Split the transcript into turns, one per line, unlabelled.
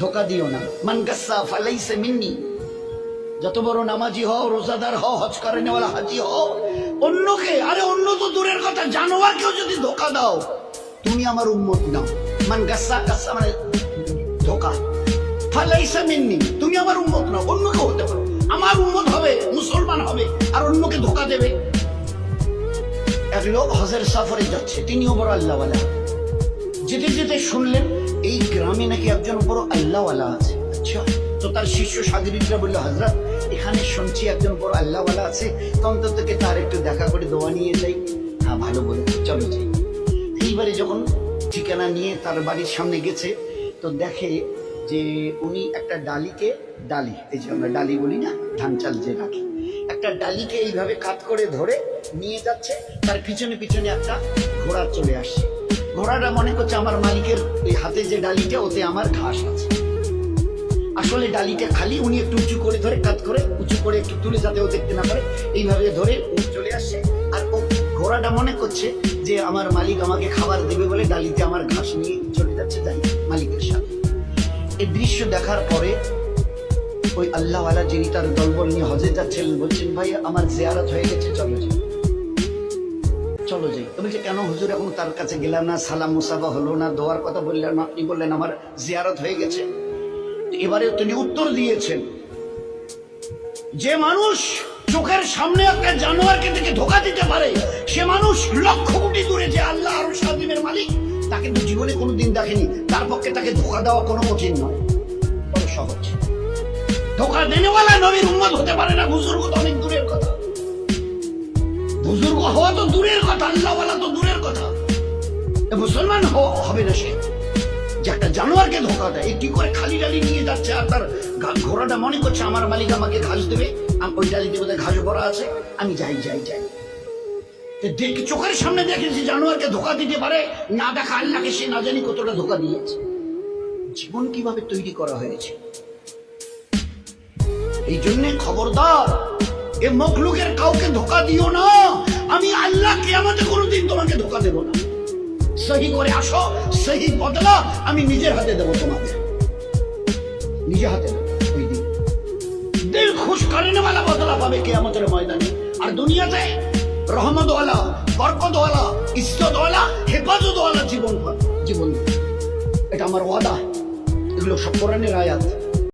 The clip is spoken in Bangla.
ধোকা দিও না। মান গাসসা ফালাইসা মিন্নি, যত বড় নামাজি হও, রোজাদার হও, হজ করে নেওয়ালা হাজি হও, অন্যকে, আরে অন্য তো দূরের কথা, জানোয়ারকেও যদি ধোকা দাও তুমি আমার উম্মত নাও। মান গাসসা, গাসসা মানে ধোকা, ফালাইসা মিন্নি তুমি আমার উম্মত নাও। অন্যকে হতে পারো, আমার উম্মত হবে, মুসলমান হবে, আর অন্যকে ধোকা দেবে। এক লোক হজের সফরে যাচ্ছে, তিনিও বড় আল্লাহওয়ালা। যেতে যেতে শুনলেন এই গ্রামে নাকি একজন বড় আল্লাহওয়ালা আছে। আচ্ছা, তো তার শিষ্য সাগরিকরা বললো, হযরত এখানে শুনছি একজন বড় আল্লাহওয়ালা আছে, তো অন্তত তার একটু দেখা করে দোয়া নিয়ে যাই। হ্যাঁ ভালো বলে, চলো যাই। এইবারে যখন ঠিকানা নিয়ে তার বাড়ির সামনে গেছে, তো দেখে যে উনি একটা ডালিকে, ডালি এই যে আমরা ডালি বলি না, ধান চাল যে রাখি, একটা ডালিকে এইভাবে কাত করে ধরে নিয়ে যাচ্ছে। তার পিছনে পিছনে একটা ঘোড়া চলে আসছে। ঘোড়াটা মনে করছে আমার মালিকের এই হাতে যে ডালিটা, ওতে আমার ঘাস আছে। আসলে ডালিটা খালি, উনি একটু উঁচু করে ধরে, কাত করে উঁচু করে একটু তুলে যাতে ও দেখতে না পারে, এইভাবে ধরে চলে আসছে। আর ও ঘোড়াটা মনে করছে যে আমার মালিক আমাকে খাবার দেবে বলে ডালিতে আমার ঘাস নিয়ে চলে যাচ্ছে, তাই মালিকের সাথে। এই দৃশ্য দেখার পরে ওই আল্লাহওয়ালা যিনি তার দলবল নিয়ে হজে যাচ্ছিলেন বলছেন, ভাই আমার জিয়ারত হয়ে গেছে, চলো যাই, চলো যাই। তো বলছে, কেন হুজুর এখন তার কাছে গেলাম না, সালাম মুসাফা হলো না, দোয়ার কথা বললেন না, আপনি বললেন আমার জিয়ারত হয়ে গেছে। এবারে তিনি উত্তর দিয়েছেন, যে মানুষ চোখের সামনে একটা জানোয়ারকে দেখে ধোকা দিতে পারে, সে মানুষ লক্ষ কোটি দূরে যে আল্লাহ আর সাদিমের মালিক, তাকে তো জীবনে কোনোদিন দেখেনি। তার পক্ষে তাকে ধোকা দেওয়া কোনো কঠিন নয়, বড় সহজ। ধোকা দেনেওয়ালা নবীর উম্মত হতে পারে না, বুজুর্গ তো অনেক দূরের কথা, বুজুর্গ হওয়া তো দূরের কথা, আল্লাহওয়ালা তো দূরের কথা, মুসলমান হবে না সে যে একটা জানোয়ারকে ধোকা দেয়। কি করে খালি ডালি নিয়ে যাচ্ছে, আর তার ঘোড়াটা মনে করছে আমার মালিক আমাকে ঘাস দেবে, ওই ডালিতে বোধহয় ঘাস ভরা আছে, আমি যাই যাই যাই। দেখি চোখের সামনে দেখেছি জানোয়ারকে ধোকা দিতে পারে, না দেখা আল্লাহকে সে না জানি কতটা ধোকা দিয়েছে। জীবন কিভাবে তৈরি করা হয়েছে। এই জন্য খবরদার, এ মখলুকের কাউকে ধোকা দিও না। আমি আল্লাহ কিয়ামতে কোনোদিন তোমাকে ধোকা দেব না। সহি করে আসো, সহি বদলা আমি নিজের হাতে দেবো তোমাকে, নিজে হাতে দেবো। ওই দিন দিল খুশ করেনেওয়ালা বদলা পাবে কিয়ামতের ময়দানে। আর দুনিয়াতে রহমতওয়ালা, বরকতওয়ালা, ইজ্জতওয়ালা, হেফাজতওয়ালা জীবন, এটা আমার ওয়াদা। এগুলো সব কোরআনের আয়াত।